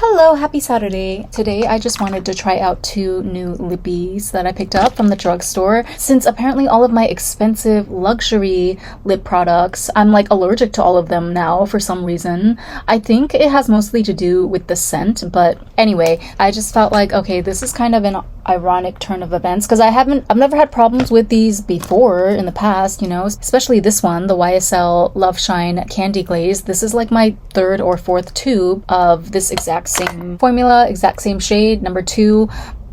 Hello, happy Saturday. Today I just wanted to try out two new Lippies that I picked up from the drugstore. Since apparently all of my expensive luxury lip products, I'm like allergic to all of them now for some reason. I think it has mostly to do with the scent, but anyway, I just felt like, okay, this is kind of an ironic turn of events because I've never had problems with these before in the past, you know, especially this one, the YSL Love Shine Candy Glaze. This is like my third or fourth tube of this exact same formula, exact same shade, number 2.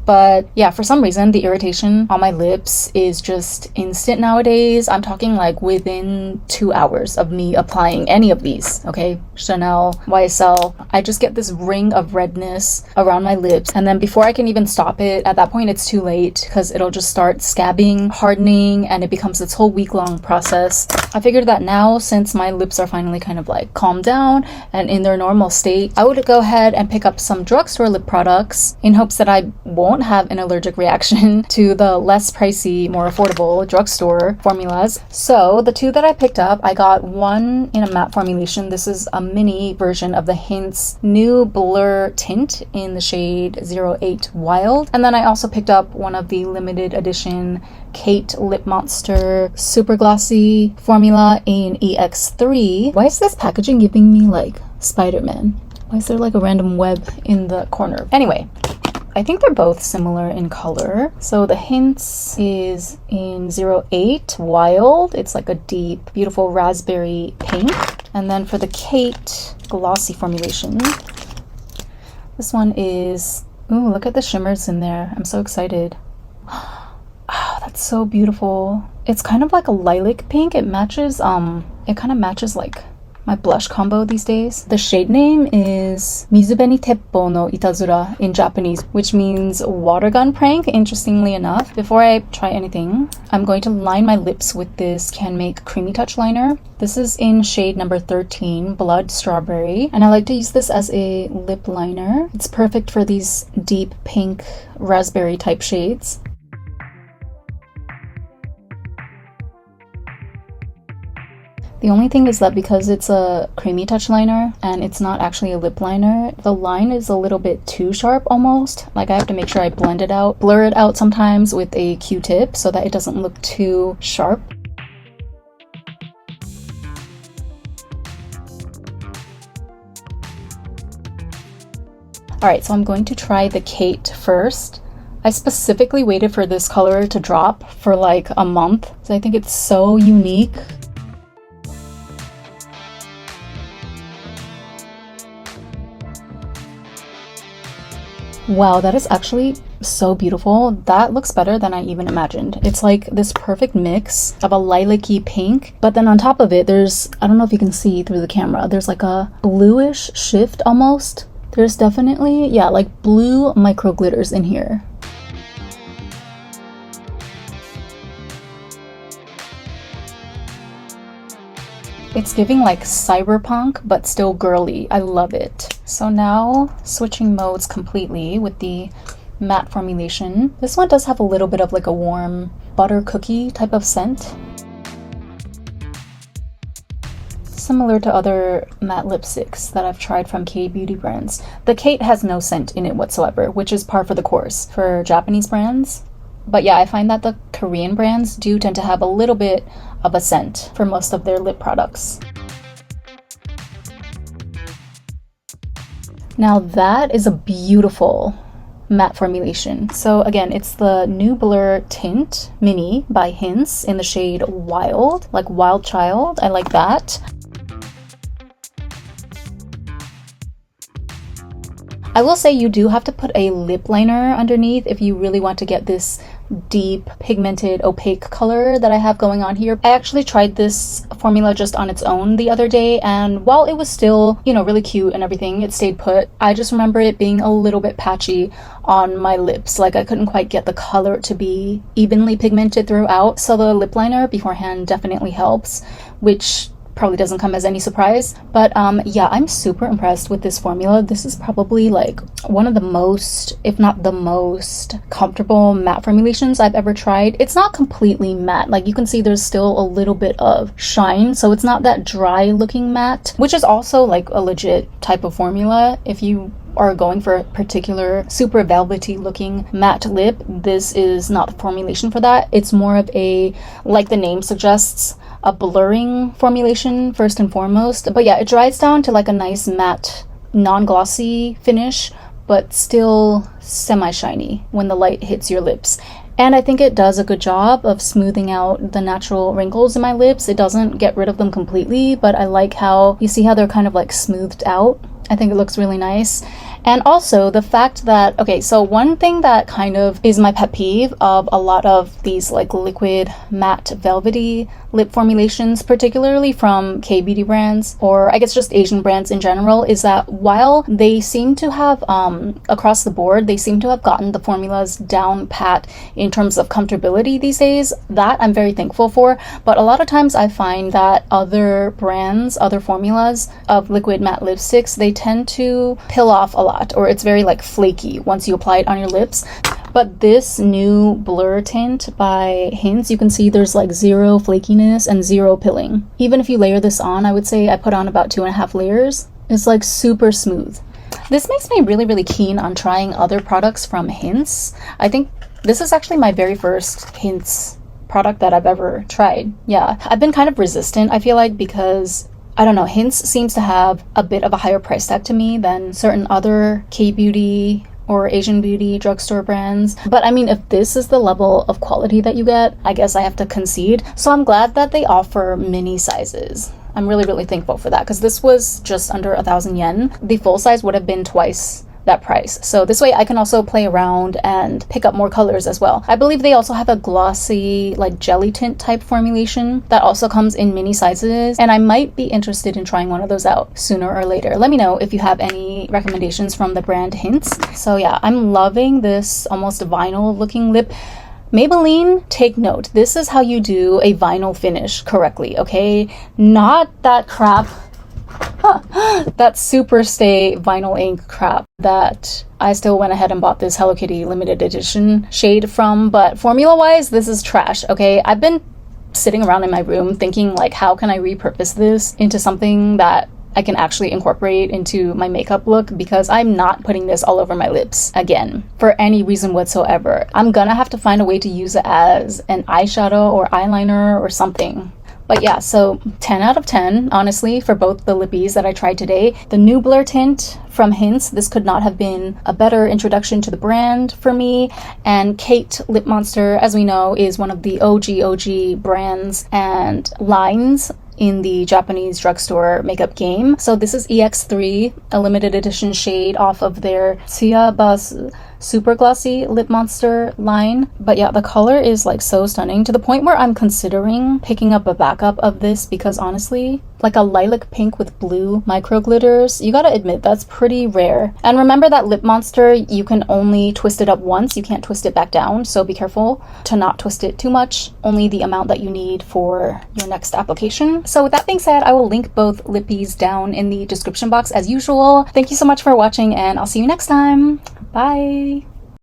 But yeah, for some reason, the irritation on my lips is just instant nowadays. I'm talking like within 2 hours of me applying any of these, okay? Chanel, YSL. I just get this ring of redness around my lips. And then before I can even stop it, at that point, it's too late because it'll just start scabbing, hardening, and it becomes this whole week-long process. I figured that now, since my lips are finally kind of like calmed down and in their normal state, I would go ahead and pick up some drugstore lip products in hopes that I won't have an allergic reaction to the less pricey, more affordable drugstore formulas. So the two that I picked up, I got one in a matte formulation. This is a mini version of the Hince new Blur Tint in the shade 08 Wild. And then I also picked up one of the limited edition Kate Lip Monster Super Glossy formula in EX3. Why is this packaging giving me like Spider-Man? Why is there like a random web in the corner? Anyway, I think they're both similar in color. So the Hince is in 08 Wild. It's like a deep, beautiful raspberry pink. And then for the Kate Glossy formulation, this one is, ooh, look at the shimmers in there. I'm so excited. Oh, that's so beautiful. It's kind of like a lilac pink. It matches, it kind of matches like my blush combo these days. The shade name is Mizubeni Teppo no Itazura in Japanese, which means water gun prank, interestingly enough. Before I try anything, I'm going to line my lips with this Can Make Creamy Touch liner. This is in shade number 13, Blood Strawberry, and I like to use this as a lip liner. It's perfect for these deep pink raspberry type shades. The only thing is that because it's a creamy touch liner and it's not actually a lip liner, the line is a little bit too sharp almost. Like I have to make sure I blend it out, blur it out sometimes with a Q-tip so that it doesn't look too sharp. Alright, so I'm going to try the Kate first. I specifically waited for this color to drop for like a month, so I think it's so unique. Wow, that is actually so beautiful. That looks better than I even imagined. It's like this perfect mix of a lilac-y pink, but then on top of it, there's, I don't know if you can see through the camera, there's like a bluish shift almost. There's definitely, yeah, like blue micro glitters in here. It's giving like cyberpunk, but still girly. I love it. So now switching modes completely with the matte formulation. This one does have a little bit of like a warm butter cookie type of scent. Similar to other matte lipsticks that I've tried from K-beauty brands. The Kate has no scent in it whatsoever, which is par for the course for Japanese brands. But yeah, I find that the Korean brands do tend to have a little bit of a scent for most of their lip products. Now that is a beautiful matte formulation. So again, it's the new Blur Tint Mini by Hince in the shade Wild, like Wild Child. I like that. I will say you do have to put a lip liner underneath if you really want to get this deep pigmented opaque color that I have going on here. I actually tried this formula just on its own the other day, and while it was still, you know, really cute and everything, it stayed put. I just remember it being a little bit patchy on my lips. Like I couldn't quite get the color to be evenly pigmented throughout. So the lip liner beforehand definitely helps, which probably doesn't come as any surprise. But yeah, I'm super impressed with this formula. This is probably like one of the most, if not the most comfortable matte formulations I've ever tried. It's not completely matte. Like you can see there's still a little bit of shine, so it's not that dry looking matte, which is also like a legit type of formula. If you are going for a particular super velvety looking matte lip, this is not the formulation for that. It's more of a, like the name suggests, a blurring formulation first and foremost. But yeah, it dries down to like a nice matte, non-glossy finish, but still semi-shiny when the light hits your lips. And I think it does a good job of smoothing out the natural wrinkles in my lips. It doesn't get rid of them completely, but I like how, you see how they're kind of like smoothed out? I think it looks really nice. And also the fact that, okay, so one thing that kind of is my pet peeve of a lot of these like liquid matte velvety lip formulations, particularly from K-beauty brands, or I guess just Asian brands in general, is that while they seem to have, across the board, they seem to have gotten the formulas down pat in terms of comfortability these days. That I'm very thankful for. But a lot of times I find that other brands, other formulas of liquid matte lipsticks, they tend to pill off a lot, or it's very like flaky once you apply it on your lips. But this new blur tint by Hince, you can see there's like zero flakiness and zero pilling. Even if you layer this on, I would say I put on about 2.5 layers. It's like super smooth. This makes me really, really keen on trying other products from Hince. I think this is actually my very first Hince product that I've ever tried. Yeah, I've been kind of resistant, I feel like, because I don't know, Hince seems to have a bit of a higher price tag to me than certain other K-beauty or Asian beauty drugstore brands. But I mean, if this is the level of quality that you get, I guess I have to concede. So I'm glad that they offer mini sizes. I'm really, really thankful for that, because this was just under 1,000 yen. The full size would have been twice that price. So this way I can also play around and pick up more colors as well. I believe they also have a glossy like jelly tint type formulation that also comes in mini sizes, and I might be interested in trying one of those out sooner or later. Let me know if you have any recommendations from the brand Hince. So yeah, I'm loving this almost vinyl looking lip. Maybelline, take note. This is how you do a vinyl finish correctly, okay? Not that crap. That super stay vinyl ink crap that I still went ahead and bought this Hello Kitty limited edition shade from. But formula wise, this is trash, okay? I've been sitting around in my room thinking like, how can I repurpose this into something that I can actually incorporate into my makeup look, because I'm not putting this all over my lips again for any reason whatsoever. I'm gonna have to find a way to use it as an eyeshadow or eyeliner or something. But yeah, so 10 out of 10, honestly, for both the Lippies that I tried today. The new blur tint from Hince, this could not have been a better introduction to the brand for me. And Kate Lip Monster, as we know, is one of the OG brands and lines in the Japanese drugstore makeup game. So this is EX3, a limited edition shade off of their Tsuyabas Super Glossy Lip Monster line. But yeah, the color is like so stunning, to the point where I'm considering picking up a backup of this, because honestly, like a lilac pink with blue micro glitters, you gotta admit that's pretty rare. And remember that Lip Monster, you can only twist it up once, you can't twist it back down, so be careful to not twist it too much, only the amount that you need for your next application. So with that being said, I will link both Lippies down in the description box as usual. Thank you so much for watching, and I'll see you next time. Bye!